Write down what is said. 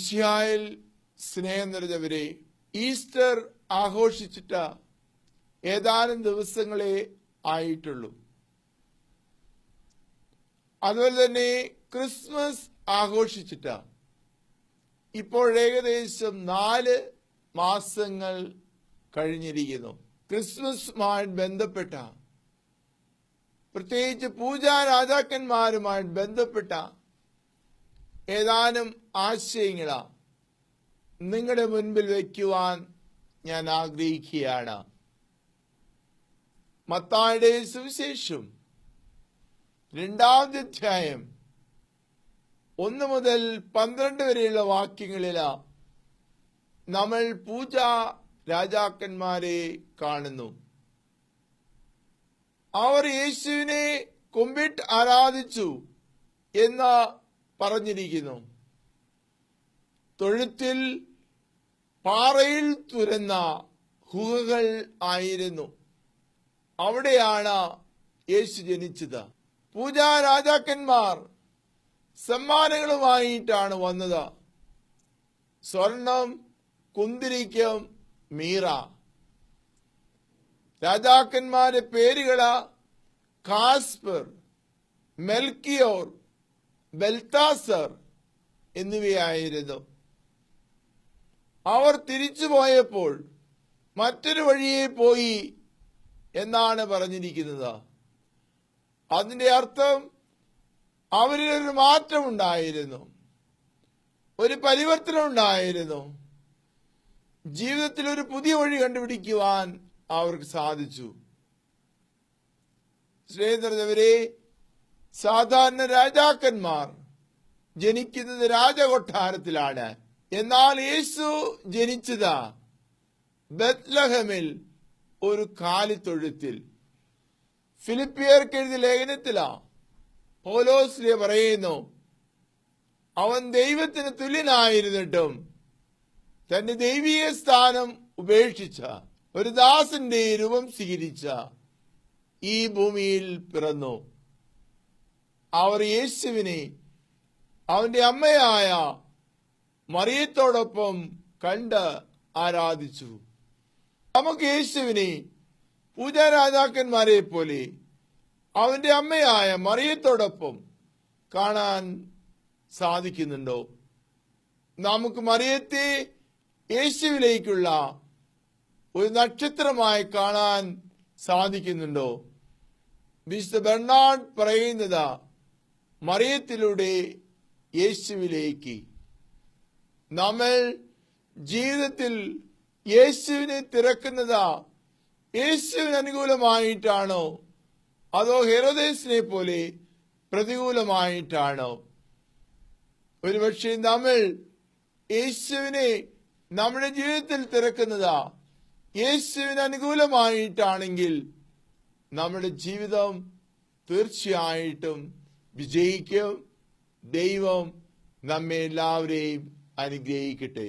മിശിഹായിൽ സ്നേഹം നിറഞ്ഞവരെ, ഈസ്റ്റർ ആഘോഷിച്ചിട്ട് ഏതാനും ദിവസങ്ങളെ ആയിട്ടുള്ളൂ. അതുപോലെ തന്നെ ക്രിസ്മസ് ആഘോഷിച്ചിട്ട് ഇപ്പോൾ ഏകദേശം 4 മാസങ്ങൾ കഴിഞ്ഞിരിക്കുന്നു. ക്രിസ്മസുമായി ബന്ധപ്പെട്ട, പ്രത്യേകിച്ച് പൂജാ രാജാക്കന്മാരുമായി ബന്ധപ്പെട്ട ഏതാനും ആശയങ്ങളാ നിങ്ങളുടെ മുൻപിൽ വയ്ക്കുവാൻ ഞാൻ ആഗ്രഹിക്കുകയാണ്. മത്തായിയുടെ സുവിശേഷം 2-ാം അധ്യായം 1 മുതൽ 12 വരെയുള്ള വാക്യങ്ങളിൽ നമ്മൾ പൂജാ രാജാക്കന്മാരെ കാണുന്നു. അവർ യേശുവിനെ കുമ്പിട്ട് ആരാധിച്ചു എന്ന് പറഞ്ഞിരിക്കുന്നു. തൊഴുത്തിൽ പാറയിൽ തുരന്ന ഗുഹകൾ ആയിരുന്നു. അവിടെയാണ് യേശു ജനിച്ചത്. പൂജാ രാജാക്കന്മാർ സമ്മാനങ്ങളുമായിട്ടാണ് വന്നത്. സ്വർണം, കുന്തിരിക്കം, മീറ. രാജാക്കന്മാരുടെ പേരുകള് കാസ്പർ, മെൽക്കിയോർ, ബെൽത്താസർ എന്നിവയായിരുന്നു. അവർ തിരിച്ചു പോയപ്പോൾ മറ്റൊരു വഴിയെ പോയി എന്നാണ് പറഞ്ഞിരിക്കുന്നത്. അതിന്റെ അർത്ഥം അവരിലൊരു മാറ്റമുണ്ടായിരുന്നു, ഒരു പരിവർത്തനം ഉണ്ടായിരുന്നു. ജീവിതത്തിൽ ഒരു പുതിയ വഴി കണ്ടുപിടിക്കുവാൻ അവർക്ക് സാധിച്ചു. സ്നേഹിതരെ, സാധാരണ രാജാക്കന്മാർ ജനിക്കുന്നത് രാജകൊട്ടാരത്തിലാണ്. എന്നാൽ യേശു ജനിച്ചത് ബത്ലഹേമിൽ ഒരു കാലിത്തൊഴുത്തിൽ. ഫിലിപ്പിയർക്ക് എഴുതിയ ലേഖനത്തിലാ പൗലോസ് പറയുന്നു, അവൻ ദൈവത്തിന് തുല്യനായിരുന്നിട്ടും തന്റെ ദൈവീയ സ്ഥാനം ഉപേക്ഷിച്ച ഒരു ദാസന്റെ രൂപം സ്വീകരിച്ച ഈ ഭൂമിയിൽ പിറന്നു. അവർ യേശുവിനെ അവന്റെ അമ്മയായ മറിയത്തോടൊപ്പം കണ്ട് ആരാധിച്ചു. നമുക്ക് യേശുവിനെ പൂജാരാജാക്കന്മാരെ പോലെ അവന്റെ അമ്മയായ മറിയത്തോടൊപ്പം കാണാൻ സാധിക്കുന്നുണ്ടോ? നമുക്ക് മറിയത്തെ യേശുവിലേക്കുള്ള ഒരു നക്ഷത്രമായി കാണാൻ സാധിക്കുന്നുണ്ടോ? വിശുദ്ധ ബെർണാഡ് പറയുന്നത് മറിയത്തിലൂടെ യേശുവിലേക്ക്. നമ്മൾ ജീവിതത്തിൽ യേശുവിനെ തിരക്കുന്നത് യേശുവിന് അനുകൂലമായിട്ടാണോ അതോ ഹെരോദേസിനെ പോലെ പ്രതികൂലമായിട്ടാണോ? ഒരുപക്ഷെ നമ്മൾ യേശുവിനെ നമ്മുടെ ജീവിതത്തിൽ തിരക്കുന്നത് യേശുവിന് അനുകൂലമായിട്ടാണെങ്കിൽ നമ്മുടെ ജീവിതം തീർച്ചയായിട്ടും വിജയിക്കും. ദൈവം നമ്മെ എല്ലാവരെയും അനുഗ്രഹിക്കട്ടെ.